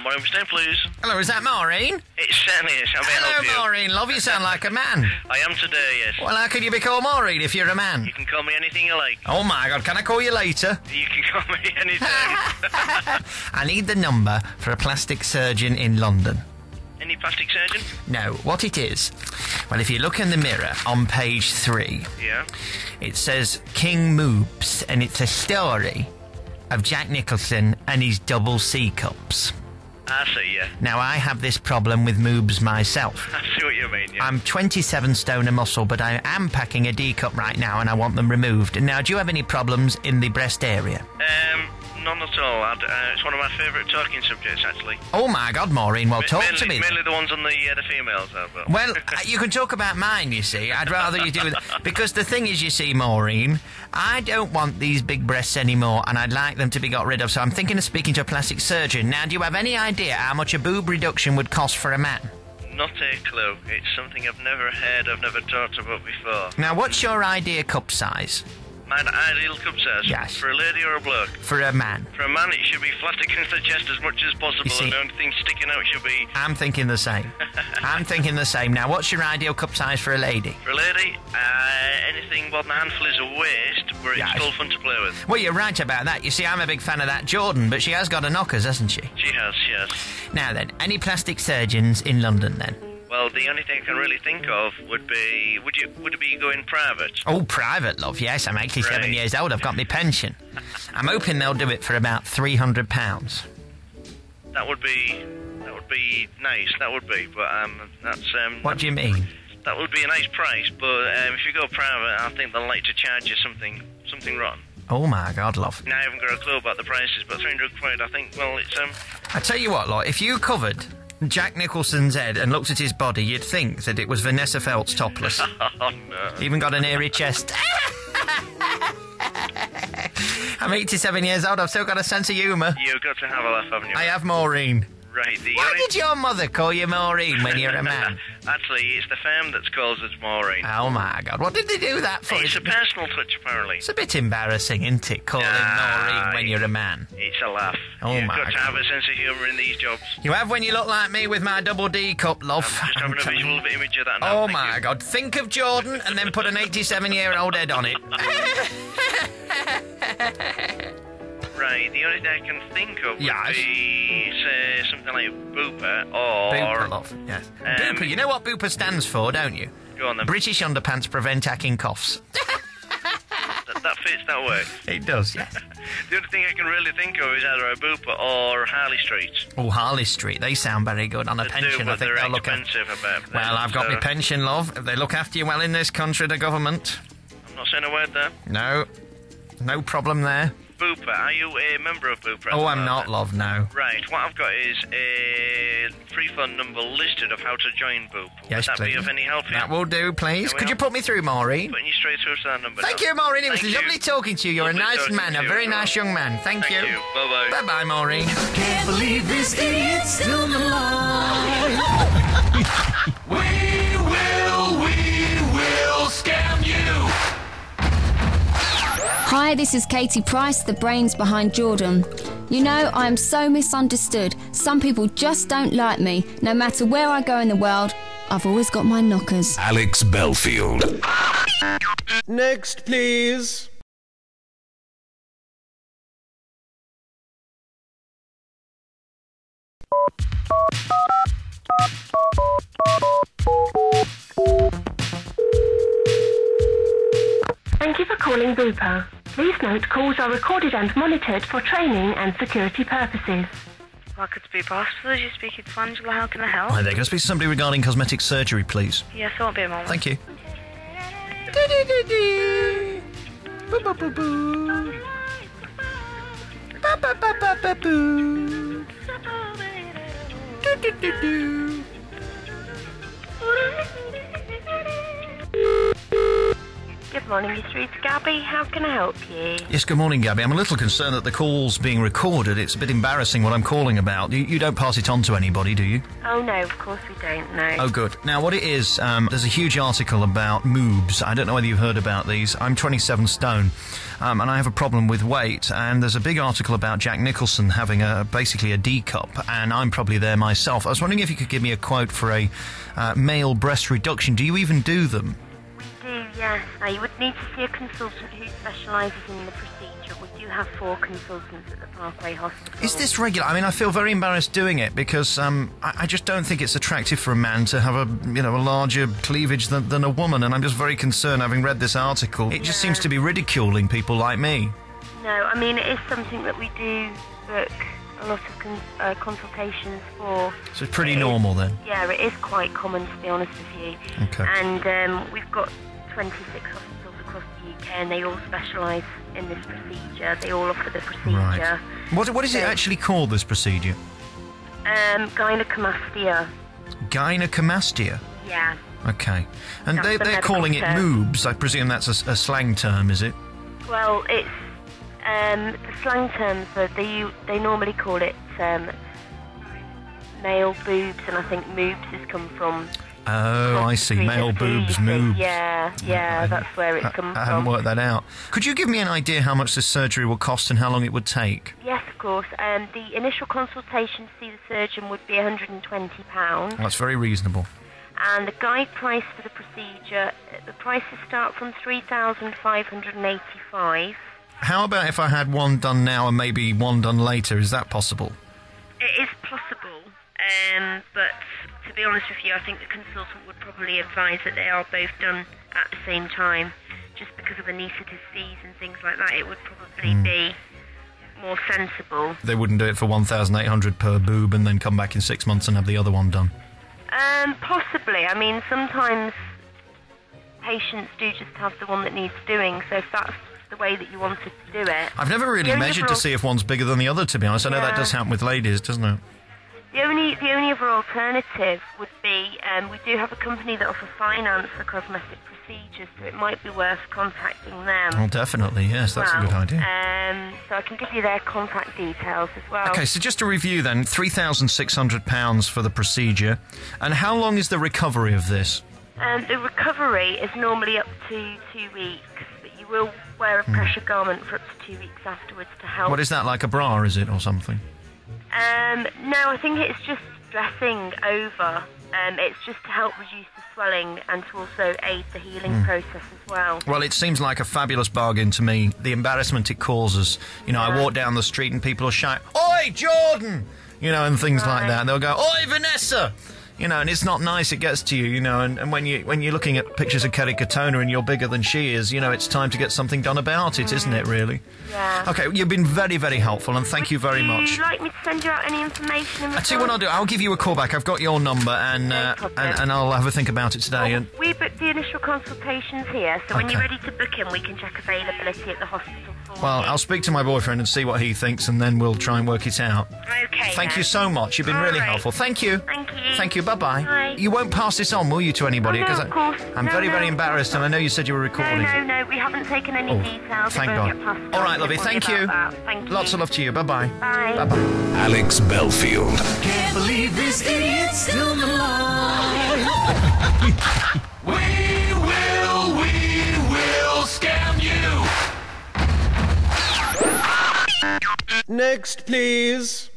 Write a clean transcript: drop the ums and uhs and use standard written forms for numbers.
Maureen Stone, please. Hello, is that Maureen? It certainly is. How may I help you? Hello, Maureen, love, you sound like a man. I am today, yes. Well, how can you be called Maureen if you're a man? You can call me anything you like. Oh, my God, can I call you later? You can call me anytime. I need the number for a plastic surgeon in London. Any plastic surgeon? No, what it is... Well, if you look in the mirror on page 3... Yeah? It says King Boobs, and it's a story of Jack Nicholson and his double C cups. I see, yeah. Now, I have this problem with moobs myself. I see what you mean, yeah. I'm 27 stone of muscle, but I am packing a D cup right now, and I want them removed. Now, do you have any problems in the breast area? None at all. It's one of my favourite talking subjects, actually. Oh, my God, Maureen, well, talk to me. Mainly the ones on the females, though. But. Well, you can talk about mine, you see. I'd rather you do that. Because the thing is, you see, Maureen, I don't want these big breasts anymore, and I'd like them to be got rid of, so I'm thinking of speaking to a plastic surgeon. Now, do you have any idea how much a boob reduction would cost for a man? Not a clue. It's something I've never heard, I've never talked about before. Now, what's your idea cup size? My ideal cup size? Yes. For a lady or a bloke? For a man. For a man, it should be flat against the chest as much as possible, See, and the only thing sticking out should be... I'm thinking the same. I'm thinking the same. Now, what's your ideal cup size for a lady? For a lady, anything more than a handful is a waist, where it's still fun to play with. Well, you're right about that. You see, I'm a big fan of that Jordan, but she has got a knockers, hasn't she? She has. Now then, any plastic surgeons in London then? Well, the only thing I can really think of would be, would it be going private? Oh, private, love, yes. I'm 87 years old. I've got my pension. I'm hoping they'll do it for about £300. That would be nice, that would be, but that's... What do you mean? That would be a nice price, but if you go private, I think they'll like to charge you something rotten. Oh, my God, love. Now, I haven't got a clue about the prices, but £300, I think, well, it's... I tell you what, love, if you covered Jack Nicholson's head and looked at his body, you'd think that it was Vanessa Feltz topless. Oh, no. Even got an airy chest. I'm 87 years old, I've still got a sense of humour. You've got to have a laugh, haven't you? I have, Maureen. Right. Why did your mother call you Maureen when you're a man? Actually, it's the firm that calls us Maureen. Oh, my God. What did they do that for? It's a personal touch, apparently. It's a bit embarrassing, isn't it, calling Maureen when you're a man? It's a laugh. Oh, You've my got to God. have a sense of humour in these jobs. You have when you look like me with my double D cup, love. I'm just having a visual image of that now. Oh, my God. Think of Jordan and then put an 87-year-old head on it. Right, the only thing I can think of would be, say, something like Booper or... Booper, love, yes. Booper, you know what Booper stands for, don't you? Go on then. British underpants prevent hacking coughs. That fits that way. It does, yes. The only thing I can really think of is either a Booper or Harley Street. Oh, Harley Street, they sound very good. On a pension, I think they'll look after... Well, I've got my pension, love. If they look after you well in this country, the government. I'm not saying a word there. No problem there. Booper, are you a member of Booper? Oh, I'm not, love, no. Right, what I've got is a free phone number listed of how to join Booper. Yes, Would that please. be of any help? That will do, please. Could you put me through, Maureen? Putting you straight through to that number. Thank you, Maureen. It was lovely talking to you. You're a nice man, a very nice young man. Thank you. Bye-bye. Bye-bye, Maureen. Can't believe this idiot's still alive. We will scam you. Hi, this is Katie Price, the brains behind Jordan. You know, I am so misunderstood. Some people just don't like me. No matter where I go in the world, I've always got my knockers. Alex Belfield. Next, please. Thank you for calling Bupa. Please note calls are recorded and monitored for training and security purposes. Welcome to Bupa Hospital. You're speaking to Angela. How can I help? Hi there. Can I speak to somebody regarding cosmetic surgery, please? Yes, I won't be a moment. Thank you. Good morning, you're through to Gabby. How can I help you? Yes, good morning, Gabby. I'm a little concerned that the call's being recorded. It's a bit embarrassing what I'm calling about. You don't pass it on to anybody, do you? Oh, no, of course we don't, no. Oh, good. Now, what it is, there's a huge article about moobs. I don't know whether you've heard about these. I'm 27 stone, and I have a problem with weight. And there's a big article about Jack Nicholson having basically a D cup, and I'm probably there myself. I was wondering if you could give me a quote for a male breast reduction. Do you even do them? We do, yes. Now, you would need to see a consultant who specialises in the procedure. We do have 4 consultants at the Parkway Hospital. Is this regular? I mean, I feel very embarrassed doing it because I just don't think it's attractive for a man to have a larger cleavage than a woman, and I'm just very concerned, having read this article. It just seems to be ridiculing people like me. No, I mean, it is something that we do book a lot of consultations for. So it's pretty normal then? Yeah, it is quite common, to be honest with you. Okay. And we've got 26 hospitals across the UK, and they all specialise in this procedure. They all offer the procedure. Right. What is it actually called, this procedure? Gynecomastia. Gynecomastia? Yeah. Okay. And That's the they're calling it moobs. I presume that's a slang term, is it? Well, it's the slang terms, they normally call it male boobs, and I think moobs has come from... Oh, I see. Male boobs, moobs. Yeah, that's where it comes from. I haven't worked that out. Could you give me an idea how much this surgery will cost and how long it would take? Yes, of course. The initial consultation to see the surgeon would be £120. That's very reasonable. And the guide price for the procedure, the prices start from $3,585. How about if I had one done now and maybe one done later? Is that possible? It is possible, but to be honest with you, I think the consultant would probably advise that they are both done at the same time, just because of anaesthetist fees and things like that. It would probably be more sensible. They wouldn't do it for $1,800 per boob and then come back in 6 months and have the other one done? Possibly. I mean, sometimes patients do just have the one that needs doing, so if that's the way that you wanted to do it... I've never really measured to see if one's bigger than the other, to be honest. I know that does happen with ladies, doesn't it? The only other alternative would be, we do have a company that offer finance for cosmetic procedures, so it might be worth contacting them. Well, definitely, yes, that's a good idea. So I can give you their contact details as well. Okay, so just to review then, £3,600 for the procedure. And how long is the recovery of this? The recovery is normally up to 2 weeks, but you will wear a pressure garment for up to 2 weeks afterwards to help. What is that, like a bra, is it, or something? No, I think it's just dressing over. It's just to help reduce the swelling and to also aid the healing process as well. Well, it seems like a fabulous bargain to me. The embarrassment it causes. You know, I walk down the street and people will shout, "Oi, Jordan!" You know, and things like that. And they'll go, "Oi, Vanessa!" You know, and it's not nice, it gets to you, you know, and when you're looking at pictures of Kerry Katona and you're bigger than she is, you know, it's time to get something done about it, isn't it, really? Yeah. Okay, you've been very, very helpful, and thank you very much. Would you like me to send you out any information? I'll tell you what I'll do. I'll give you a call back. I've got your number, and I'll have a think about it today. Well, we book the initial consultations here, so when you're ready to book in, we can check availability at the hospital for you. Well, I'll speak to my boyfriend and see what he thinks, and then we'll try and work it out. Okay. Thank you so much. You've been really helpful. Thank you. Thank you. Thank you. Bye-bye. Bye. You won't pass this on, will you, to anybody? Oh, no, of course. I'm very, very embarrassed, and I know you said you were recording. No, we haven't taken any details. Thank God. All right, lovely. Thank you. Thank you. Lots of love to you. Bye-bye. Bye. Bye-bye. Alex Belfield. Can't believe this idiot's still alive. We will scam you. Next, please.